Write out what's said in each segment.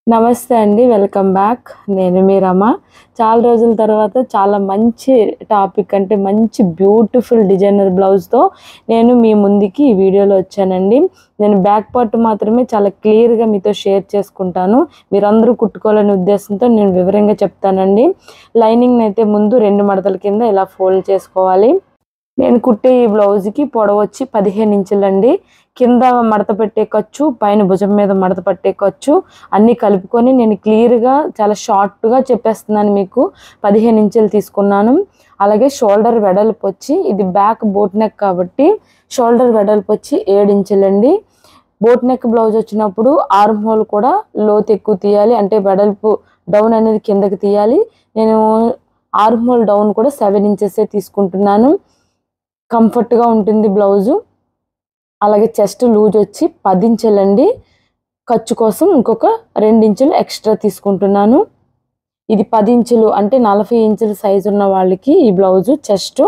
నమస్తే అండి. Welcome back. నేను మీ రమ. చాలా రోజుల తర్వాత చాలా మంచి టాపిక్ అంటే మంచి బ్యూటిఫుల్ డిజైనర్ బ్లౌజ్‌తో నేను మీ ముందుకి ఈ వీడియోలో వచ్చానండి. నేను బ్యాక్ పార్ట్ మాత్రమే చాలా క్లియర్‌గా మీతో షేర్ చేసుకుంటాను. మీరందరూ కుట్టుకోవాలనే ఉద్దేశంతో నేను వివరంగా చెప్తానండి. లైనింగ్‌నైతే ముందు 2 మడతల కింద ఇలా ఫోల్డ్ చేసుకోవాలి. నేను కుట్టే ఈ బ్లౌజ్‌కి పొడవొచ్చి 15 ఇంచులండి. కింద మడత పెట్టే ఖర్చు, పైన భుజం మీద మడత పట్టే ఖర్చు అన్నీ కలుపుకొని నేను క్లియర్‌గా చాలా షార్ట్‌గా చెప్పేస్తున్నాను మీకు. 15 ఇంచులు తీసుకున్నాను. అలాగే షోల్డర్ వెడల్పొచ్చి ఇది బ్యాక్ బోట్ నెక్ కాబట్టి షోల్డర్ వెడల్పొచ్చి 7 ఇంచులండి. బోట్ నెక్ బ్లౌజ్ వచ్చినప్పుడు ఆర్మ్ హోల్ కూడా లోతు ఎక్కువ తీయాలి. అంటే వెడల్పు డౌన్ అనేది కిందకి తీయాలి. నేను ఆర్మ్ హోల్ డౌన్ కూడా 7 ఇంచెసే తీసుకుంటున్నాను. కంఫర్ట్‌గా ఉంటుంది బ్లౌజు. అలాగే చెస్ట్ లూజ్ వచ్చి 10 ఇంచులండి. ఖర్చు కోసం ఇంకొక 2 ఇంచులు ఎక్స్ట్రా తీసుకుంటున్నాను. ఇది 10 ఇంచులు అంటే 40 ఇంచుల సైజు ఉన్న వాళ్ళకి ఈ బ్లౌజు చెస్ట్.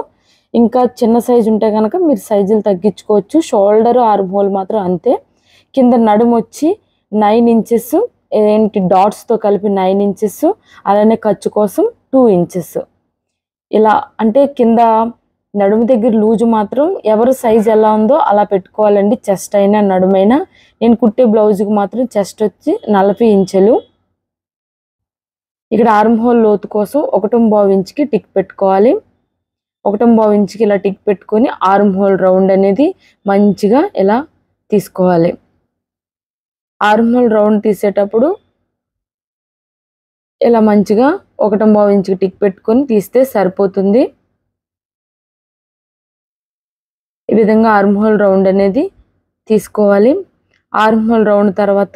ఇంకా చిన్న సైజు ఉంటే కనుక మీరు సైజులు తగ్గించుకోవచ్చు. షోల్డర్ ఆర్మ్ హోల్ మాత్రం అంతే. కింద నడుము వచ్చి 9 ఇంచెస్ డాట్స్తో కలిపి 9 ఇంచెస్. అలానే ఖర్చు కోసం 2 ఇంచెస్. ఇలా అంటే కింద నడుము దగ్గర లూజు మాత్రం ఎవరు సైజ్ ఎలా ఉందో అలా పెట్టుకోవాలండి. చెస్ట్ అయినా నడుమైనా. నేను కుట్టే బ్లౌజ్కి మాత్రం చెస్ట్ వచ్చి 40 ఇంచులు. ఇక్కడ ఆర్మ్ హోల్ లోతు కోసం 1.5 ఇంచుకి టిక్ పెట్టుకోవాలి. 1.5 ఇంచుకి ఇలా టిక్ పెట్టుకొని ఆర్మ్ హోల్ రౌండ్ అనేది మంచిగా ఇలా తీసుకోవాలి. ఆర్మ్ హోల్ రౌండ్ తీసేటప్పుడు ఇలా మంచిగా 1.5 ఇంచుకి టిక్ పెట్టుకొని తీస్తే సరిపోతుంది. ఈ విధంగా ఆర్మ్ హోల్ రౌండ్ అనేది తీసుకోవాలి. ఆర్మ్ హోల్ రౌండ్ తర్వాత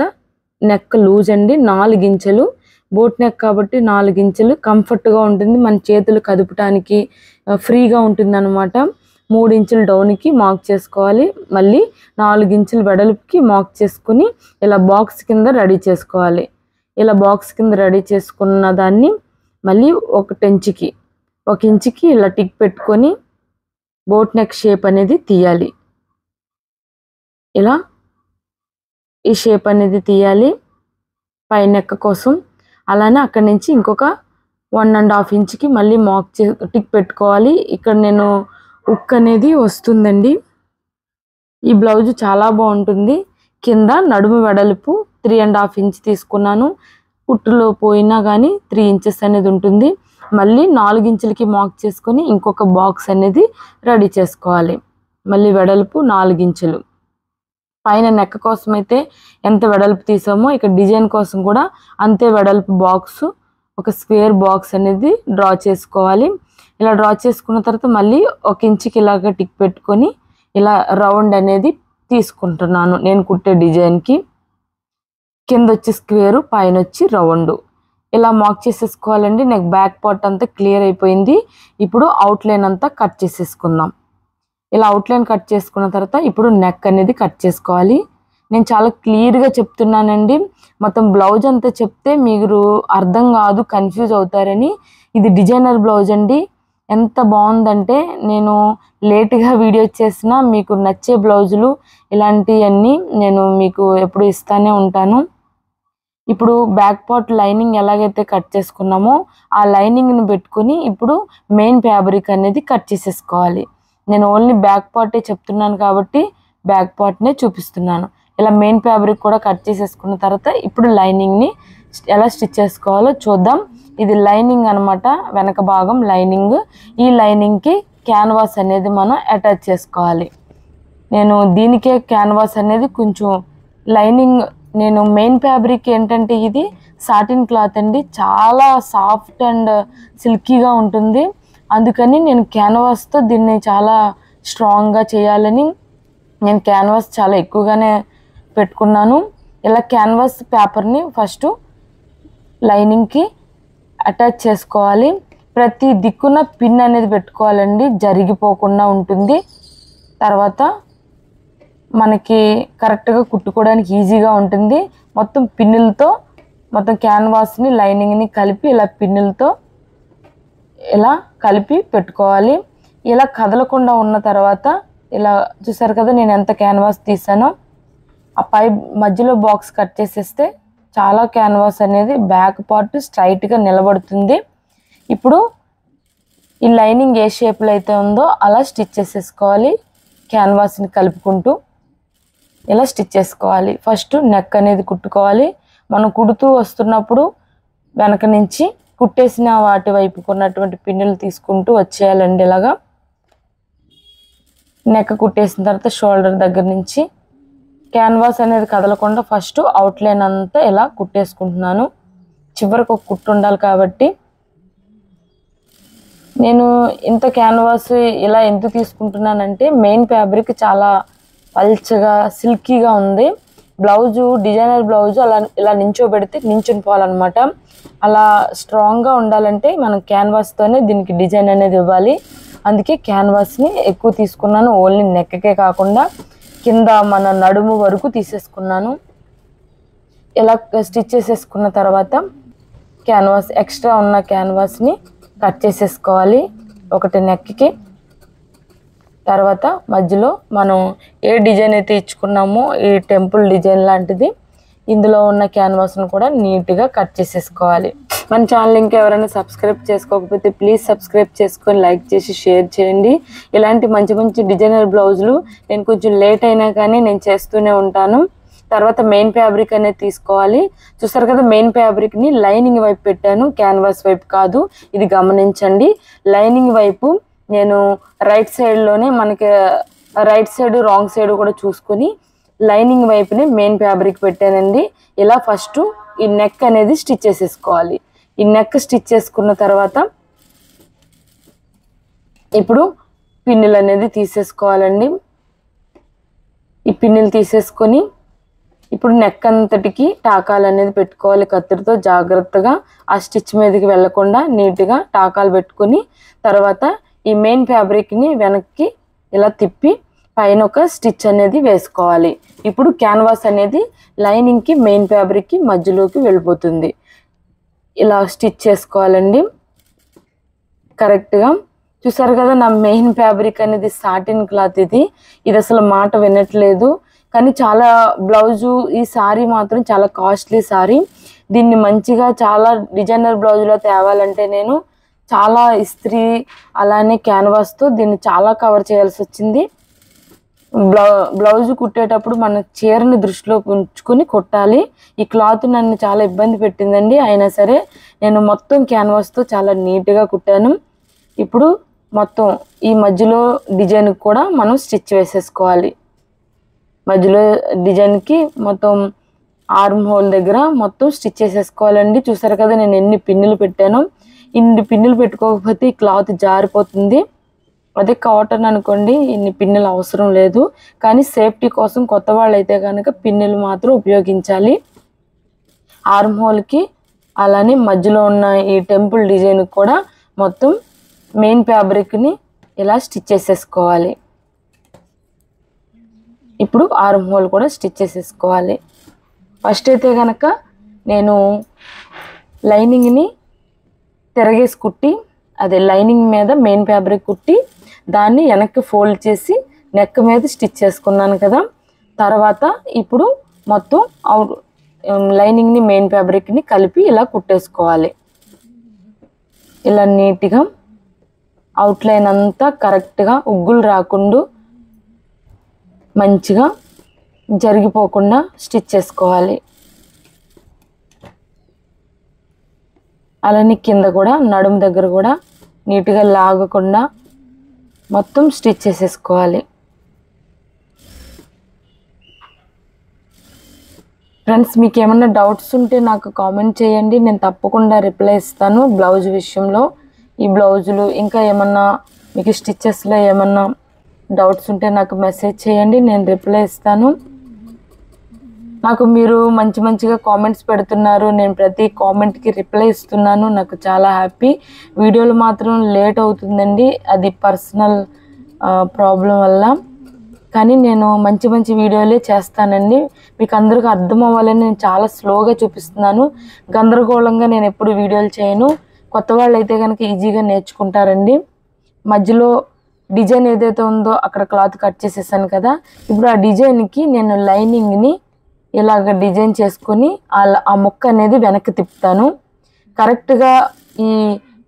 నెక్ లూజ్ అండి 4 ఇంచులు. బోట్ నెక్ కాబట్టి 4 ఇంచులు కంఫర్ట్‌గా ఉంటుంది. మన చేతులు కదపటానికి ఫ్రీగా ఉంటుందన్నమాట. 3 ఇంచులు డౌన్‌కి మార్క్ చేసుకోవాలి. మళ్ళీ 4 ఇంచులు వెడల్పుకి మార్క్ చేసుకొని ఇలా బాక్స్ కింద రెడీ చేసుకోవాలి. ఇలా బాక్స్ కింద రెడీ చేసుకున్న దాన్ని మళ్ళీ 1 ఇంచుకి ఇలా టిక్ పెట్టుకొని బోట్ నెక్ షేప్ అనేది తీయాలి. ఇలా ఈ షేప్ అనేది తీయాలి పై నెక్ కోసం. అలానే అక్కడి నుంచి ఇంకొక 1.5 ఇంచుకి మళ్ళీ టిక్ పెట్టుకోవాలి. ఇక్కడ నేను ఉక్ అనేది వస్తుందండి. ఈ బ్లౌజ్ చాలా బాగుంటుంది. కింద నడుము వెడల్పు 3.5 ఇంచ్ తీసుకున్నాను. కుట్టులో పోయినా కానీ 3 ఇంచెస్ అనేది ఉంటుంది. మళ్ళీ 4 ఇంచులకి మార్క్ చేసుకొని ఇంకొక బాక్స్ అనేది రెడీ చేసుకోవాలి. మళ్ళీ వెడల్పు 4 ఇంచులు. పైన నెక్ కోసం అయితే ఎంత వెడల్పు తీసామో ఇక్కడ డిజైన్ కోసం కూడా అంతే వెడల్పు బాక్స్, ఒక స్క్వేర్ బాక్స్ అనేది డ్రా చేసుకోవాలి. ఇలా డ్రా చేసుకున్న తర్వాత మళ్ళీ 1 ఇంచుకి ఇలాగ టిక్ పెట్టుకొని ఇలా రౌండ్ అనేది తీసుకుంటున్నాను నేను కుట్టే డిజైన్కి. కింద వచ్చి స్క్వేరు, పైన వచ్చి రౌండ్. ఇలా మార్క్ చేసేసుకోవాలండి. నాకు బ్యాక్ పార్ట్ అంతా క్లియర్ అయిపోయింది. ఇప్పుడు అవుట్లైన్ అంతా కట్ చేసేసుకుందాం. ఇలా అవుట్లైన్ కట్ చేసుకున్న తర్వాత ఇప్పుడు నెక్ అనేది కట్ చేసుకోవాలి. నేను చాలా క్లియర్గా చెప్తున్నానండి. మొత్తం బ్లౌజ్ అంతా చెప్తే మీరు అర్థం కాదు, కన్ఫ్యూజ్ అవుతారని. ఇది డిజైనర్ బ్లౌజ్ అండి. ఎంత బాగుందంటే నేను లేట్గా వీడియో చేసినా మీకు నచ్చే బ్లౌజులు ఇలాంటివన్నీ నేను మీకు ఎప్పుడు ఇస్తానే ఉంటాను. ఇప్పుడు బ్యాక్ పార్ట్ లైనింగ్ ఎలాగైతే కట్ చేసుకున్నామో ఆ లైనింగ్ని పెట్టుకొని ఇప్పుడు మెయిన్ ఫ్యాబ్రిక్ అనేది కట్ చేసేసుకోవాలి. నేను ఓన్లీ బ్యాక్ పార్టే చెప్తున్నాను కాబట్టి బ్యాక్ పార్ట్నే చూపిస్తున్నాను. ఇలా మెయిన్ ఫ్యాబ్రిక్ కూడా కట్ చేసేసుకున్న తర్వాత ఇప్పుడు లైనింగ్ని ఎలా స్టిచ్ చేసుకోవాలో చూద్దాం. ఇది లైనింగ్ అనమాట, వెనక భాగం లైనింగ్. ఈ లైనింగ్కి క్యాన్వాస్ అనేది మనం అటాచ్ చేసుకోవాలి. నేను దీనికే క్యాన్వాస్ అనేది కొంచెం లైనింగ్ నేను మెయిన్ ఫ్యాబ్రిక్ ఏంటంటే ఇది సాటిన్ క్లాత్ అండి. చాలా సాఫ్ట్ అండ్ సిల్కీగా ఉంటుంది. అందుకని నేను క్యాన్వాస్తో దీన్ని చాలా స్ట్రాంగ్గా చేయాలని నేను క్యాన్వాస్ చాలా ఎక్కువగానే పెట్టుకున్నాను. ఇలా క్యాన్వాస్ పేపర్ని ఫస్ట్ లైనింగ్కి అటాచ్ చేసుకోవాలి. ప్రతి దిక్కున పిన్ అనేది పెట్టుకోవాలండి, జరిగిపోకుండా ఉంటుంది. తర్వాత మనకి కరెక్ట్గా కుట్టుకోవడానికి ఈజీగా ఉంటుంది. మొత్తం పిన్నులతో మొత్తం క్యాన్వాస్ని లైనింగ్ని కలిపి ఇలా పిన్నులతో ఇలా కలిపి పెట్టుకోవాలి. ఇలా కదలకుండా ఉన్న తర్వాత ఇలా చూసారు కదా నేను ఎంత క్యాన్వాస్ తీసానో ఆ పై మధ్యలో బాక్స్ కట్ చేసేస్తే చాలా క్యాన్వాస్ అనేది బ్యాక్ పార్ట్ స్ట్రైట్గా నిలబడుతుంది. ఇప్పుడు ఈ లైనింగ్ ఏ షేప్లో అయితే ఉందో అలా స్టిచ్ చేసేసుకోవాలి. క్యాన్వాస్ని కలుపుకుంటూ ఇలా స్టిచ్ చేసుకోవాలి. ఫస్ట్ నెక్ అనేది కుట్టుకోవాలి. మనం కుడుతూ వస్తున్నప్పుడు వెనక నుంచి కుట్టేసిన వాటి వైపుకు ఉన్నటువంటి పిన్నులు తీసుకుంటూ వచ్చేయాలండి. ఇలాగా నెక్ కుట్టేసిన తర్వాత షోల్డర్ దగ్గర నుంచి క్యాన్వాస్ అనేది కదలకుండా ఫస్ట్ అవుట్లైన్ అంతా ఇలా కుట్టేసుకుంటున్నాను. చివరికి ఒక కుట్టు ఉండాలి కాబట్టి నేను ఇంత క్యాన్వాస్ ఇలా ఎందుకు తీసుకుంటున్నానంటే మెయిన్ ఫ్యాబ్రిక్ చాలా పల్చగా సిల్కీగా ఉంది. బ్లౌజు డిజైనర్ బ్లౌజు అలా ఇలా నించోబెడితే నించుని పోవాలన్నమాట. అలా స్ట్రాంగ్గా ఉండాలంటే మనం క్యాన్వాస్తోనే దీనికి డిజైన్ అనేది ఇవ్వాలి. అందుకే క్యాన్వాస్ని ఎక్కువ తీసుకున్నాను. ఓన్లీ నెక్కే కాకుండా కింద మన నడుము వరకు తీసేసుకున్నాను. ఇలా స్టిచ్ చేసేసుకున్న తర్వాత క్యాన్వాస్ ఎక్స్ట్రా ఉన్న క్యాన్వాస్ని కట్ చేసేసుకోవాలి ఒకటి నెక్కి. తర్వాత మధ్యలో మనం ఏ డిజైన్ అయితే ఇచ్చుకున్నామో ఈ టెంపుల్ డిజైన్ లాంటిది ఇందులో ఉన్న క్యాన్వాస్ను కూడా నీట్గా కట్ చేసేసుకోవాలి. మన ఛానల్ ఇంకా ఎవరైనా సబ్స్క్రైబ్ చేసుకోకపోతే ప్లీజ్ సబ్స్క్రైబ్ చేసుకొని లైక్ చేసి షేర్ చేయండి. ఇలాంటి మంచి మంచి డిజైనర్ బ్లౌజులు నేను కొంచెం లేట్ అయినా కానీ నేను చేస్తూనే ఉంటాను. తర్వాత మెయిన్ ఫ్యాబ్రిక్ అనేది తీసుకోవాలి. చూసారు కదా, మెయిన్ ఫ్యాబ్రిక్ని లైనింగ్ వైపు పెట్టాను, క్యాన్వాస్ వైపు కాదు. ఇది గమనించండి. లైనింగ్ వైపు నేను రైట్ సైడ్లోనే మనకి రైట్ సైడ్ రాంగ్ సైడ్ కూడా చూసుకొని లైనింగ్ వైపునే మెయిన్ ఫ్యాబ్రిక్ పెట్టానండి. ఇలా ఫస్ట్ ఈ నెక్ అనేది స్టిచ్ చేసేసుకోవాలి. ఈ నెక్ స్టిచ్ చేసుకున్న తర్వాత ఇప్పుడు పిన్నులు అనేది తీసేసుకోవాలండి. ఈ పిన్నులు తీసేసుకొని ఇప్పుడు నెక్ అంతటికి టాకాలు అనేది పెట్టుకోవాలి. కత్తిరితో జాగ్రత్తగా ఆ స్టిచ్ మీదకి వెళ్లకుండా నీట్గా టాకాలు పెట్టుకొని తర్వాత ఈ మెయిన్ ఫ్యాబ్రిక్ని వెనక్కి ఇలా తిప్పి పైన ఒక స్టిచ్ అనేది వేసుకోవాలి. ఇప్పుడు క్యాన్వాస్ అనేది లైనింగ్కి మెయిన్ ఫ్యాబ్రిక్కి మధ్యలోకి వెళ్ళిపోతుంది. ఇలా స్టిచ్ చేసుకోవాలండి కరెక్ట్గా. చూసారు కదా, నా మెయిన్ ఫ్యాబ్రిక్ అనేది సాటిన్ క్లాత్. ఇది అసలు మాట వినట్లేదు. కానీ చాలా బ్లౌజు ఈ సారీ మాత్రం చాలా కాస్ట్లీ సారీ. దీన్ని మంచిగా చాలా డిజైనర్ బ్లౌజులో తేవాలంటే నేను చాలా ఇస్త్రీ అలానే క్యాన్వాస్తో దీన్ని చాలా కవర్ చేయాల్సి వచ్చింది. బ్లౌజు కుట్టేటప్పుడు మన చీరని దృష్టిలో ఉంచుకొని కుట్టాలి. ఈ క్లాత్ నన్ను చాలా ఇబ్బంది పెట్టిందండి. అయినా సరే నేను మొత్తం క్యాన్వాస్తో చాలా నీట్గా కుట్టాను. ఇప్పుడు మొత్తం ఈ మధ్యలో డిజైన్కి కూడా మనం స్టిచ్ వేసేసుకోవాలి. మధ్యలో డిజైన్కి మొత్తం ఆర్మ్ హోల్ దగ్గర మొత్తం స్టిచ్ చేసేసుకోవాలండి. చూసారు కదా నేను ఎన్ని పిన్నులు పెట్టాను. ఇన్ని పిన్నులు పెట్టుకోకపోతే ఈ క్లాత్ జారిపోతుంది. అదే కాటన్ అనుకోండి ఇన్ని పిన్నులు అవసరం లేదు. కానీ సేఫ్టీ కోసం కొత్త వాళ్ళు అయితే కనుక పిన్నులు మాత్రం ఉపయోగించాలి. ఆర్మ్ హోల్కి అలానే మధ్యలో ఉన్న ఈ టెంపుల్ డిజైన్ కూడా మొత్తం మెయిన్ ఫ్యాబ్రిక్ని ఇలా స్టిచ్ చేసేసుకోవాలి. ఇప్పుడు ఆర్మ్ హోల్ కూడా స్టిచ్ చేసేసుకోవాలి. ఫస్ట్ అయితే కనుక నేను లైనింగ్ని తిరగేసి కుట్టి అదే లైనింగ్ మీద మెయిన్ ఫ్యాబ్రిక్ కుట్టి దాన్ని వెనక్కి ఫోల్డ్ చేసి నెక్ మీద స్టిచ్ చేసుకున్నాను కదా. తర్వాత ఇప్పుడు మొత్తం లైనింగ్ని మెయిన్ ఫ్యాబ్రిక్ని కలిపి ఇలా కుట్టేసుకోవాలి. ఇలా నీట్గా అవుట్లైన్ అంతా కరెక్ట్గా ఉగ్గులు రాకుండా మంచిగా జరిగిపోకుండా స్టిచ్ చేసుకోవాలి. అలానే కింద కూడా నడుము దగ్గర కూడా నీట్గా లాగకుండా మొత్తం స్టిచ్ చేసేసుకోవాలి. ఫ్రెండ్స్, మీకు ఏమన్నా డౌట్స్ ఉంటే నాకు కామెంట్ చేయండి, నేను తప్పకుండా రిప్లై ఇస్తాను. బ్లౌజ్ విషయంలో ఈ బ్లౌజులు ఇంకా ఏమన్నా మీకు స్టిచ్చెస్లో ఏమన్నా డౌట్స్ ఉంటే నాకు మెసేజ్ చేయండి, నేను రిప్లై ఇస్తాను. నాకు మీరు మంచిగా కామెంట్స్ పెడుతున్నారు, నేను ప్రతి కామెంట్కి రిప్లై ఇస్తున్నాను. నాకు చాలా హ్యాపీ. వీడియోలు మాత్రం లేట్ అవుతుందండి, అది పర్సనల్ ప్రాబ్లం వల్ల. కానీ నేను మంచి వీడియోలే చేస్తానండి. మీకు అందరికీ అర్థం అవ్వాలని నేను చాలా స్లోగా చూపిస్తున్నాను. గందరగోళంగా నేను ఎప్పుడు వీడియోలు చేయను. కొత్త వాళ్ళు అయితే కనుక ఈజీగా నేర్చుకుంటారండి. మధ్యలో డిజైన్ ఏదైతే ఉందో అక్కడ క్లాత్ కట్ చేసేసాను కదా. ఇప్పుడు ఆ డిజైన్కి నేను లైనింగ్ని ఇలాగ డిజైన్ చేసుకొని ఆ ముక్క అనేది వెనక్కి తిప్పుతాను. కరెక్ట్గా ఈ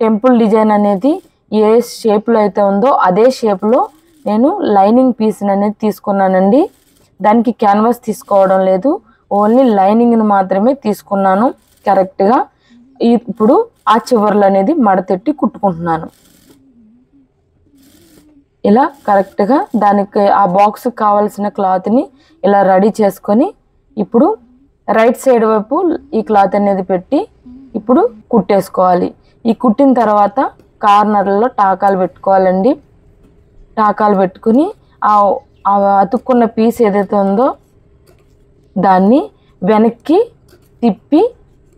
టెంపుల్ డిజైన్ అనేది ఏ షేప్లో అయితే ఉందో అదే షేప్లో నేను లైనింగ్ పీస్ని అనేది తీసుకున్నానండి. దానికి క్యాన్వాస్ తీసుకోవడం లేదు, ఓన్లీ లైనింగ్ని మాత్రమే తీసుకున్నాను కరెక్ట్గా. ఇప్పుడు ఆ చివర్లు అనేది మడతెట్టి కుట్టుకుంటున్నాను. ఇలా కరెక్ట్గా దానికి ఆ బాక్స్కి కావాల్సిన క్లాత్ని ఇలా రెడీ చేసుకొని ఇప్పుడు రైట్ సైడ్ వైపు ఈ క్లాత్ అనేది పెట్టి ఇప్పుడు కుట్టేసుకోవాలి. ఈ కుట్టిన తర్వాత కార్నర్లో టాకాలు పెట్టుకోవాలండి. టాకాలు పెట్టుకుని ఆ అతుక్కున్న పీస్ ఏదైతే ఉందో దాన్ని వెనక్కి తిప్పి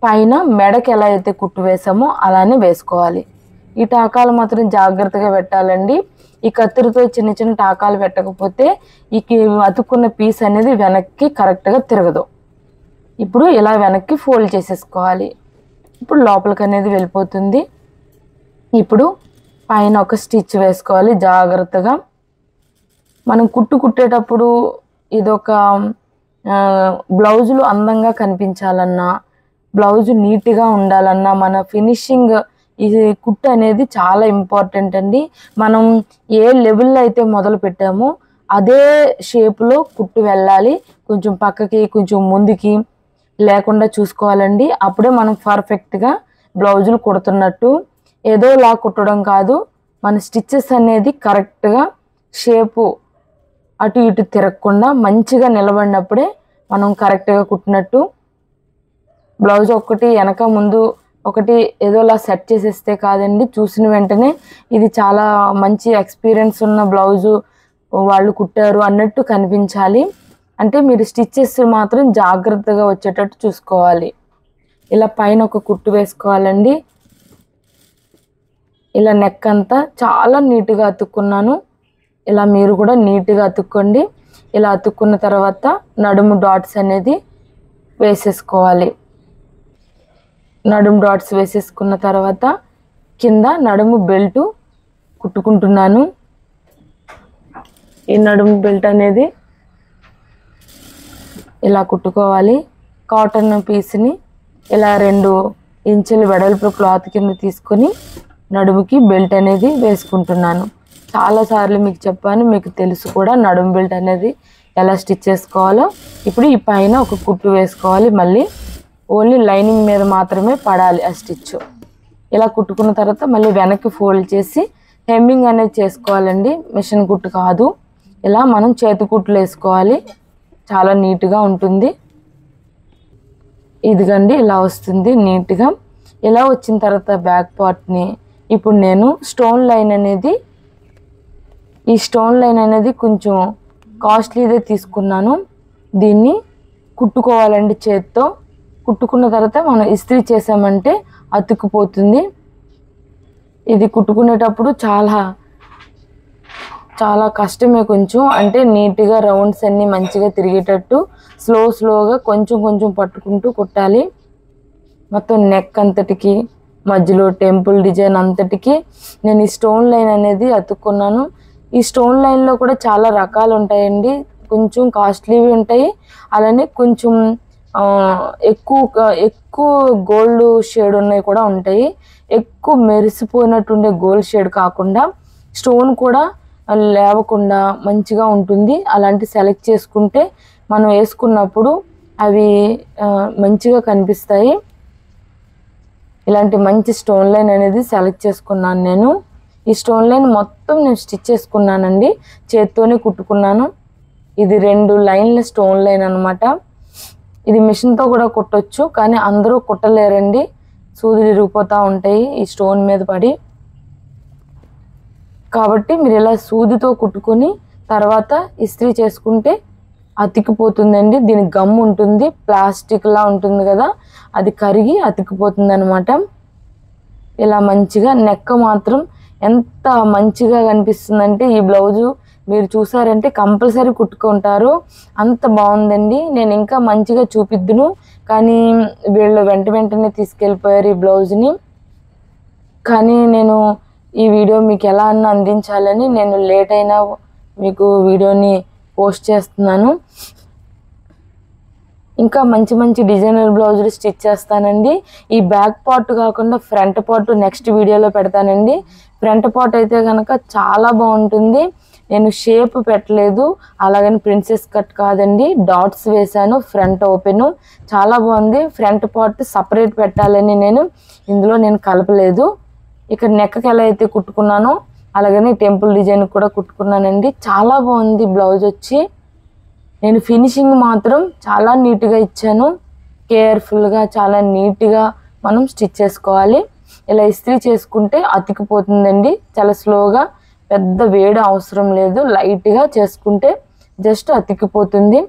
పైన మెడకి ఎలా అయితే కుట్టు వేసామో అలానే వేసుకోవాలి. ఈ టాకాలు మాత్రం జాగ్రత్తగా పెట్టాలండి. ఈ కత్తిరితో చిన్న చిన్న టాకాలు పెట్టకపోతే ఈ అతుక్కున్న పీస్ అనేది వెనక్కి కరెక్ట్గా తిరగదు. ఇప్పుడు ఇలా వెనక్కి ఫోల్డ్ చేసేసుకోవాలి. ఇప్పుడు లోపలికి అనేది వెళ్ళిపోతుంది. ఇప్పుడు పైన ఒక స్టిచ్ వేసుకోవాలి జాగ్రత్తగా. మనం కుట్టేటప్పుడు ఇదొక బ్లౌజులు అందంగా కనిపించాలన్నా, బ్లౌజు నీట్గా ఉండాలన్నా మన ఫినిషింగ్ ఈ కుట్టు అనేది చాలా ఇంపార్టెంట్ అండి. మనం ఏ లెవెల్లో అయితే మొదలు పెట్టామో అదే షేప్లో కుట్టు వెళ్ళాలి. కొంచెం పక్కకి కొంచెం ముందుకి లేకుండా చూసుకోవాలండి. అప్పుడే మనం పర్ఫెక్ట్గా బ్లౌజులు కుడుతున్నట్టు. ఏదోలా కుట్టడం కాదు, మన స్టిచ్చెస్ అనేది కరెక్ట్గా షేపు అటు ఇటు తిరగకుండా మంచిగా నిలబడినప్పుడే మనం కరెక్ట్గా కుట్టినట్టు. బ్లౌజ్ ఒకటి వెనక ముందు ఒకటి ఏదోలా సెట్ చేసేస్తే కాదండి, చూసిన వెంటనే ఇది చాలా మంచి ఎక్స్పీరియన్స్ ఉన్న బ్లౌజు వాళ్ళు కుట్టారు అన్నట్టు కనిపించాలి. అంటే మీరు స్టిచ్చెస్ మాత్రం జాగ్రత్తగా వచ్చేటట్టు చూసుకోవాలి. ఇలా పైన ఒక కుట్టు వేసుకోవాలండి. ఇలా నెక్ అంతా చాలా నీట్గా అతుక్కున్నాను. ఇలా మీరు కూడా నీట్గా అతుక్కోండి. ఇలా అతుక్కున్న తర్వాత నడుము డాట్స్ అనేది వేసేసుకోవాలి. నడుము డాట్స్ వేసేసుకున్న తర్వాత కింద నడుము బెల్ట్ కుట్టుకుంటున్నాను. ఈ నడుము బెల్ట్ అనేది ఇలా కుట్టుకోవాలి. కాటన్ పీస్ని ఇలా 2 ఇంచుల వెడల్పు క్లాత్ కింద తీసుకొని నడుముకి బెల్ట్ అనేది వేసుకుంటున్నాను. చాలాసార్లు మీకు చెప్పాను, మీకు తెలుసు కూడా నడుము బెల్ట్ అనేది ఎలా స్టిచ్ చేసుకోవాలో. ఇప్పుడు ఈ పైన ఒక కుట్టు వేసుకోవాలి. మళ్ళీ ఓన్లీ లైనింగ్ మీద మాత్రమే పడాలి ఆ స్టిచ్. ఇలా కుట్టుకున్న తర్వాత మళ్ళీ వెనక్కి ఫోల్డ్ చేసి హెమ్మింగ్ అనేది చేసుకోవాలండి, మిషన్ కుట్టు కాదు. ఇలా మనం చేతి కుట్లు వేసుకోవాలి, చాలా నీట్గా ఉంటుంది. ఇదిగండి ఇలా వస్తుంది నీట్గా. ఇలా వచ్చిన తర్వాత బ్యాక్ పార్ట్ని ఇప్పుడు నేను ఈ స్టోన్ లైన్ అనేది కొంచెం కాస్ట్లీదే తీసుకున్నాను. దీన్ని కుట్టుకోవాలండి చేత్తో. కుట్టుకున్న తర్వాత మనం ఇస్త్రీ చేసామంటే అతుక్కుపోతుంది. ఇది కుట్టుకునేటప్పుడు చాలా కష్టమే కొంచెం. అంటే నీట్గా రౌండ్స్ అన్నీ మంచిగా తిరిగేటట్టు స్లోగా కొంచెం పట్టుకుంటూ కుట్టాలి. మొత్తం నెక్ అంతటికి మధ్యలో టెంపుల్ డిజైన్ అంతటికి నేను ఈ స్టోన్ లైన్ అనేది అతుక్కున్నాను. ఈ స్టోన్ లైన్లో కూడా చాలా రకాలు ఉంటాయండి. కొంచెం కాస్ట్లీవి ఉంటాయి, అలానే కొంచెం ఎక్కువ గోల్డ్ షేడ్ ఉన్నాయి కూడా ఉంటాయి. ఎక్కువ మెరిసిపోయినట్టుండే గోల్డ్ షేడ్ కాకుండా స్టోన్ కూడా లేవకుండా మంచిగా ఉంటుంది. అలాంటి సెలెక్ట్ చేసుకుంటే మనం వేసుకున్నప్పుడు అవి మంచిగా కనిపిస్తాయి. ఇలాంటి మంచి స్టోన్ లైన్ అనేది సెలెక్ట్ చేసుకున్నాను నేను. ఈ స్టోన్ లైన్ మొత్తం నేను స్టిచ్ చేసుకున్నానండి, చేత్తోనే కుట్టుకున్నాను. ఇది 2 లైన్ల స్టోన్ లైన్ అనమాట. ఇది మిషన్తో కూడా కుట్టొచ్చు, కానీ అందరూ కుట్టలేరండి, సూదులు ఇరిగిపోతూ ఉంటాయి ఈ స్టోన్ మీద పడి. కాబట్టి మీరు ఇలా సూదితో కుట్టుకొని తర్వాత ఇస్త్రీ చేసుకుంటే అతికిపోతుందండి. దీనికి గమ్ ఉంటుంది, ప్లాస్టిక్లా ఉంటుంది కదా, అది కరిగి అతికిపోతుంది అనమాట. ఇలా మంచిగా నెక్ మాత్రం ఎంత మంచిగా కనిపిస్తుందంటే ఈ బ్లౌజు మీరు చూసారంటే కంపల్సరీ కుట్టుకుంటారు, అంత బాగుందండి. నేను ఇంకా మంచిగా చూపిద్దును, కానీ వీళ్ళు వెంటనే తీసుకెళ్ళిపోయారు ఈ బ్లౌజ్ని. కానీ నేను ఈ వీడియో మీకు ఎలా అన్నా అందించాలని నేను లేట్ అయినా మీకు వీడియోని పోస్ట్ చేస్తున్నాను. ఇంకా మంచి మంచి డిజైనర్ బ్లౌజులు స్టిచ్ చేస్తానండి. ఈ బ్యాక్ పార్ట్ కాకుండా ఫ్రంట్ పార్ట్ నెక్స్ట్ వీడియోలో పెడతానండి. ఫ్రంట్ పార్ట్ అయితే కనుక చాలా బాగుంటుంది. నేను షేప్ పెట్టలేదు, అలాగని ప్రిన్సెస్ కట్ కాదండి, డాట్స్ వేసాను. ఫ్రంట్ ఓపెన్ చాలా బాగుంది. ఫ్రంట్ పార్ట్ సపరేట్ పెట్టాలని ఇందులో నేను కలపలేదు. ఇక్కడ నెక్కకి ఎలా అయితే కుట్టుకున్నానో అలాగని టెంపుల్ డిజైన్ కూడా కుట్టుకున్నానండి. చాలా బాగుంది బ్లౌజ్ వచ్చి. నేను ఫినిషింగ్ మాత్రం చాలా నీట్గా ఇచ్చాను. కేర్ఫుల్గా చాలా నీట్గా మనం స్టిచ్ చేసుకోవాలి. ఇలా ఇస్త్రీ చేసుకుంటే అతికిపోతుందండి చాలా స్లోగా. పెద్ద వేడి అవసరం లేదు, లైట్గా చేసుకుంటే జస్ట్ అతికిపోతుంది.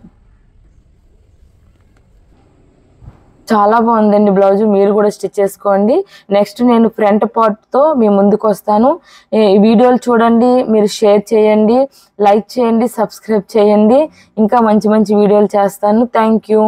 చాలా బాగుందండి బ్లౌజ్. మీరు కూడా స్టిచ్ చేసుకోండి. నెక్స్ట్ నేను ఫ్రంట్ పార్ట్తో మీ ముందుకు వస్తాను. ఈ వీడియోలు చూడండి, మీరు షేర్ చేయండి, లైక్ చేయండి, సబ్స్క్రైబ్ చేయండి. ఇంకా మంచి మంచి వీడియోలు చేస్తాను. Thank you.